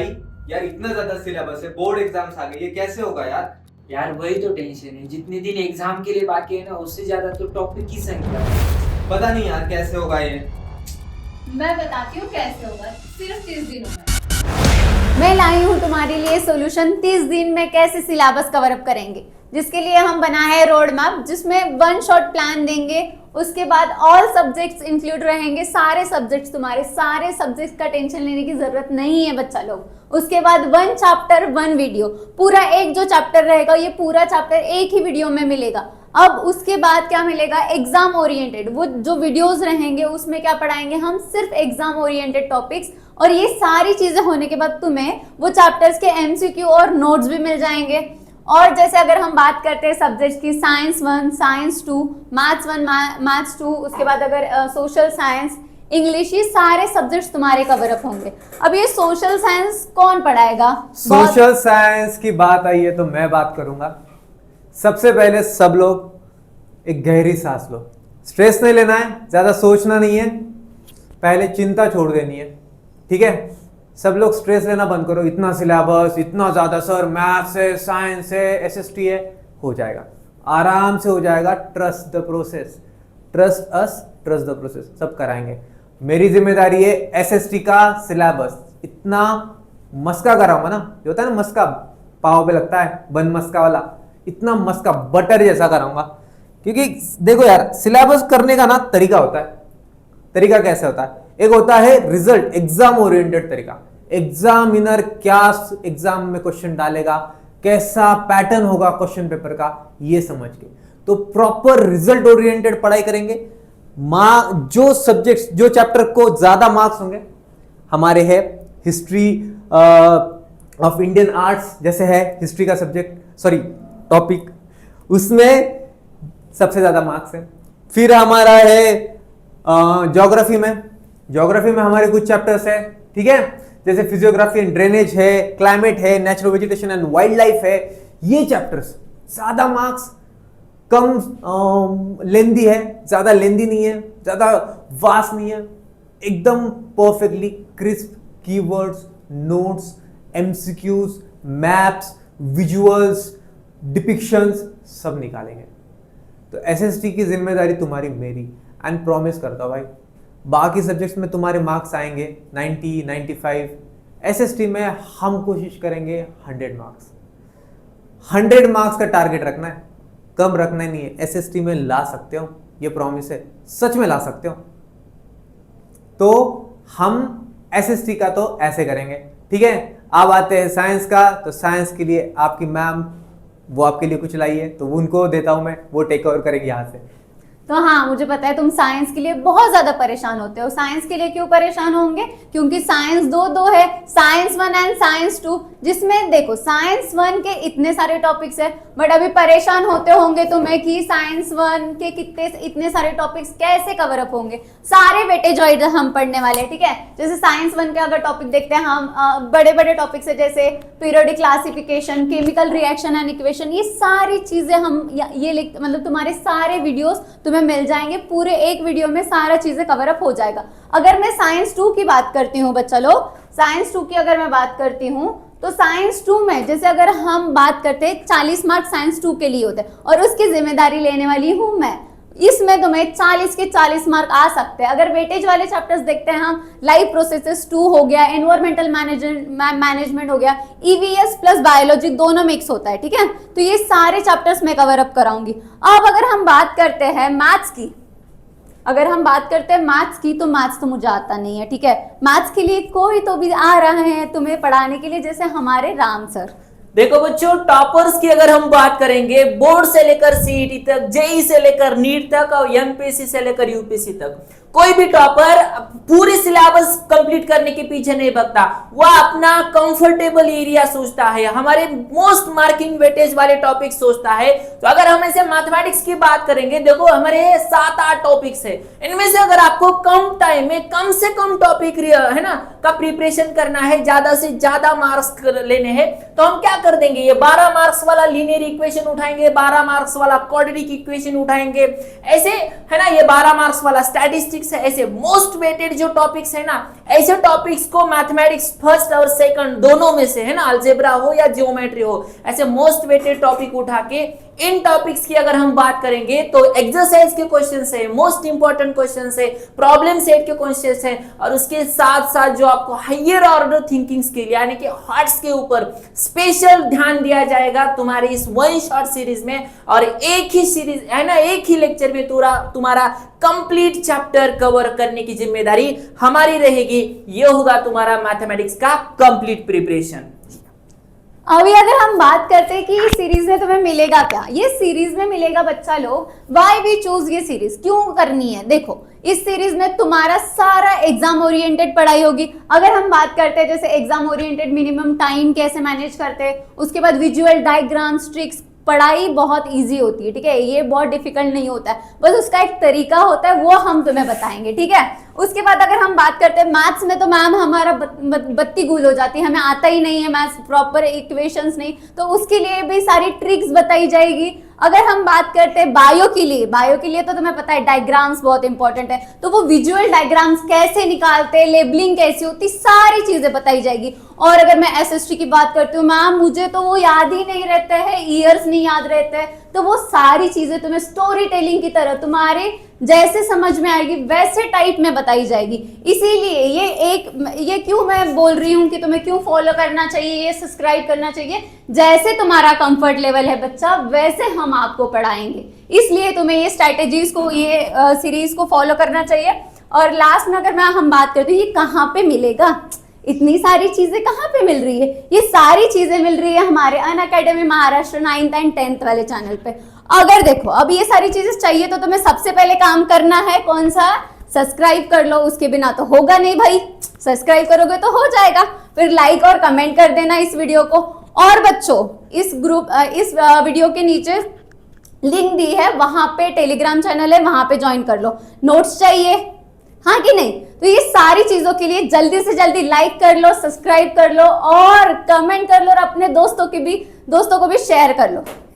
भाई यार इतना ज्यादा सिलेबस है, बोर्ड एग्जाम्स आ गए, ये कैसे होगा यार? यार वही तो टेंशन है, जितने दिन एग्जाम के लिए बाकी है ना उससे ज्यादा तो टॉपिक की संख्या है। पता नहीं यार कैसे होगा ये। मैं बताती हूँ कैसे होगा, सिर्फ 30 दिनों में। मैं लाई हूँ तुम्हारे लिए सॉल्यूशन 30 दिन में कैसे सिलेबस कवर अप करेंगे, जिसके लिए हम बना है रोड मैप, जिसमें वन शॉट प्लान देंगे। उसके बाद ऑल सब्जेक्ट्स इंक्लूड रहेंगे, सारे सब्जेक्ट्स, तुम्हारे सारे सब्जेक्ट्स का टेंशन लेने की जरूरत नहीं है बच्चा लोग। उसके बाद वन चैप्टर वन वीडियो, पूरा एक जो चैप्टर रहेगा ये पूरा चैप्टर एक ही वीडियो में मिलेगा। अब उसके बाद क्या मिलेगा, एग्जाम ओरिएंटेड, वो जो वीडियोस रहेंगे उसमें क्या पढ़ाएंगे हम, सिर्फ एग्जाम ओरिएंटेड टॉपिक्स। और ये सारी चीजें होने के बाद तुम्हें वो चैप्टर्स के एमसीक्यू और नोट्स भी मिल जाएंगे। और जैसे अगर हम बात करते हैं सब्जेक्ट की, साइंस 1, साइंस 2, मैथ्स 1, मैथ्स 2, उसके बाद अगर सोशल साइंस, इंग्लिश, ये सारे सब्जेक्ट्स तुम्हारे कवर अप होंगे। अब ये सोशल साइंस कौन पढ़ाएगा? सोशल साइंस की बात आई है तो मैं बात करूंगा। सबसे पहले सब लोग एक गहरी सांस लो, स्ट्रेस नहीं लेना है, ज्यादा सोचना नहीं है, पहले चिंता छोड़ देनी है, ठीक है? सब लोग स्ट्रेस लेना बंद करो, इतना सिलेबस, इतना ज्यादा सर, मैथ्स है, साइंस है, एसएसटी है, हो जाएगा, आराम से हो जाएगा। Trust the process, trust us, trust the process, सब कराएंगे। मेरी जिम्मेदारी है एसएसटी का सिलेबस इतना मस्का कराऊंगा ना, जो होता है ना मस्का, पाव पे लगता है बन मस्का वाला, इतना मस्का बटर जैसा कराऊंगा। क्योंकि देखो यार, सिलेबस करने का ना तरीका होता है। तरीका कैसे होता है? एक होता है रिजल्ट, एग्जाम ओरिएंटेड तरीका। एग्जामिनर क्या एग्जाम में क्वेश्चन डालेगा, कैसा पैटर्न होगा क्वेश्चन पेपर का, ये समझ के तो प्रॉपर रिजल्ट ओरिएंटेड पढ़ाई करेंगे। जो सब्जेक्ट्स, जो चैप्टर को ज्यादा मार्क्स होंगे, हमारे है हिस्ट्री ऑफ इंडियन आर्ट्स, जैसे है हिस्ट्री का सब्जेक्ट, सॉरी टॉपिक, उसमें सबसे ज्यादा मार्क्स है। फिर हमारा है ज्योग्राफी में हमारे कुछ चैप्टर्स है, ठीक है, जैसे फिजियोग्राफी एंड ड्रेनेज है, क्लाइमेट है, natural vegetation and wild life है। ये चैप्टर्स ज्यादा मार्क्स, कम लेंदी है, ज्यादा लेंदी नहीं है, ज्यादा वास्ट नहीं है, एकदम perfectly crisp keywords, notes, MCQs, maps, visuals, depictions सब निकालेंगे। तो एसएसटी की जिम्मेदारी तुम्हारी, मेरी, एंड प्रॉमिस करता हूं भाई, बाकी सब्जेक्ट्स में तुम्हारे मार्क्स आएंगे 90, 95। एसएसटी में हम कोशिश करेंगे 100 मार्क्स। 100 मार्क्स का टारगेट रखना है, कम रखना ही नहीं है। एसएसटी में ला सकते हो, ये प्रॉमिस है, सच में ला सकते हो। तो हम एसएसटी का तो ऐसे करेंगे, ठीक है? अब आते हैं साइंस का। तो साइंस के लिए आपकी मैम, वो आपके लिए कुछ लाई है, तो उनको देता हूं मैं, वो टेक ओवर करेंगे यहाँ से। तो हाँ, मुझे पता है तुम साइंस के लिए बहुत ज्यादा परेशान होते हो। साइंस के लिए क्यों परेशान होंगे? क्योंकि साइंस दो है, साइंस 1 एंड साइंस 2, जिसमें देखो साइंस 1 के इतने सारे टॉपिक्स है, बट अभी परेशान होते होंगे तुम्हें कि साइंस 1 के इतने सारे टॉपिक्स कैसे कवर अप होंगे। सारे वेटेज वाइज हम पढ़ने वाले हैं, ठीक है? जैसे साइंस 1 के अगर टॉपिक देखते हैं हम, बड़े बड़े टॉपिक्स है, जैसे periodic classification, chemical reaction and equation, ये सारी चीजें हम ये मतलब तुम्हारे सारे वीडियोस तुम्हें मिल जाएंगे, पूरे एक वीडियो में सारा चीजें कवर अप हो जाएगा। अगर मैं साइंस 2 की बात करती हूँ बच्चा लोग, साइंस 2 की अगर मैं बात करती हूँ, तो साइंस 2 में जैसे अगर हम बात करते हैं 40 मार्क्स साइंस 2 के लिए होते हैं, और उसकी जिम्मेदारी लेने वाली हूँ मैं। इसमें तुम्हें 40 के 40 मार्क आ सकते हैं। अगर वेटेज वाले चैप्टर्स देखते हैं हम, लाइफ प्रोसेसेस 2 हो गया, एनवायरमेंटल मैनेजमेंट हो गया, ईवीएस प्लस बायोलॉजी दोनों मिक्स होता है, ठीक है? तो ये सारे चैप्टर्स मैं कवर अप कराऊंगी। अब अगर हम बात करते हैं मैथ्स की, तो मैथ्स तो मुझे आता नहीं है, ठीक है? मैथ्स के लिए कोई तो भी आ रहा है तुम्हें पढ़ाने के लिए, जैसे हमारे राम सर। देखो बच्चों, टॉपर्स की अगर हम बात करेंगे, बोर्ड से लेकर सीईटी तक, जेई से लेकर नीट तक और एमपीएससी से लेकर यूपीएससी तक, कोई भी टॉपर पूरी सिलेबस कंप्लीट करने के पीछे नहीं भागता। वह अपना कंफर्टेबल एरिया सोचता है, हमारे मोस्ट मार्किंग वेटेज वाले टॉपिक सोचता है। तो अगर हम ऐसे मैथमेटिक्स की बात करेंगे, देखो हमारे 7-8 टॉपिक्स है, इनमें से अगर आपको कम टाइम में कम से कम टॉपिक है ना का प्रिपरेशन करना है, ज्यादा से ज्यादा मार्क्स लेने हैं, तो हम क्या कर देंगे, ये 12 मार्क्स वाला लीनियर इक्वेशन उठाएंगे, 12 मार्क्स वाला क्वाड्रेटिक इक्वेशन उठाएंगे, ऐसे है ना, ये 12 मार्क्स वाला स्टैटिस्टिक्स बेसिक्स है, ऐसे मोस्ट वेटेड जो टॉपिक्स है ना, ऐसे टॉपिक्स को मैथमेटिक्स फर्स्ट और सेकंड दोनों में से है ना, अलजेब्रा हो या ज्योमेट्री हो, ऐसे मोस्ट वेटेड टॉपिक उठा के इन टॉपिक्स की अगर हम बात करेंगे तो एक्सरसाइज के क्वेश्चंस है, मोस्ट इंपॉर्टेंट क्वेश्चंस है, प्रॉब्लम सेट के क्वेश्चंस है, और उसके साथ साथ जो आपको हायर ऑर्डर थिंकिंग स्किल यानी कि हार्ट्स के ऊपर स्पेशल ध्यान दिया जाएगा तुम्हारे इस वन शॉट सीरीज में। और एक ही सीरीज है ना, एक ही लेक्चर में तुम्हारा कंप्लीट चैप्टर कवर करने की जिम्मेदारी हमारी रहेगी। ये होगा तुम्हारा मैथमेटिक्स का कंप्लीट प्रिपरेशन। अभी अगर हम बात करते हैं कि इस सीरीज में तुम्हें मिलेगा क्या, ये सीरीज में मिलेगा बच्चा लोग, व्हाई वी चूज ये सीरीज क्यों करनी है। देखो इस सीरीज में तुम्हारा सारा एग्जाम ओरिएंटेड पढ़ाई होगी। अगर हम बात करते हैं जैसे एग्जाम ओरिएंटेड मिनिमम टाइम कैसे मैनेज करते हैं, उसके बाद विजुअल डायग्राम्स, ट्रिक्स, पढ़ाई बहुत इजी होती है, ठीक है, ये बहुत डिफिकल्ट नहीं होता है, बस उसका एक तरीका होता है, वो हम तुम्हें बताएंगे, ठीक है। उसके बाद अगर हम बात करते हैं मैथ्स में, तो मैम हमारा बत्ती गूल हो जाती है, हमें आता ही नहीं है मैथ्स, प्रॉपर इक्वेशंस नहीं, तो उसके लिए भी सारी ट्रिक्स बताई जाएगी। अगर हम बात करते हैं बायो के लिए तो तुम्हें पता है डायग्राम्स बहुत इंपॉर्टेंट है, तो वो विजुअल डायग्राम्स कैसे निकालते हैं, लेबलिंग कैसी होती, सारी चीजें बताई जाएगी। और अगर मैं एसएसटी की बात करती हूँ, मैम मुझे तो वो याद ही नहीं रहते हैं, ईयर्स नहीं याद रहते हैं, तो वो सारी चीजें तुम्हें स्टोरी टेलिंग की तरह तुम्हारे जैसे समझ में आएगी वैसे टाइप में बताई जाएगी। इसीलिए ये क्यों मैं बोल रही हूँ कि तुम्हें क्यों फॉलो करना चाहिए, ये सब्सक्राइब करना चाहिए, जैसे तुम्हारा कंफर्ट लेवल है बच्चा वैसे हम आपको पढ़ाएंगे, इसलिए तुम्हें ये स्ट्रैटेजीज को, ये सीरीज को फॉलो करना चाहिए। और लास्ट में अगर हम बात करते हैं ये कहाँ पे मिलेगा, इतनी सारी चीजें कहाँ पे मिल रही है, ये सारी चीजें मिल रही है हमारे Unacademy Maharashtra 9th and 10th वाले चैनल पे। अगर देखो अब ये सारी चीजें चाहिए तो तुम्हें सबसे पहले काम करना है कौन सा, सब्सक्राइब कर लो, उसके बिना तो होगा नहीं भाई, सब्सक्राइब करोगे तो हो जाएगा, फिर लाइक और कमेंट कर देना इस वीडियो को। और बच्चों इस वीडियो के नीचे लिंक दी है, वहां पे टेलीग्राम चैनल है, वहां पे ज्वाइन कर लो। नोट्स चाहिए, हाँ कि नहीं, तो ये सारी चीजों के लिए जल्दी से जल्दी लाइक कर लो, सब्सक्राइब कर लो और कमेंट कर लो, और अपने दोस्तों को भी शेयर कर लो।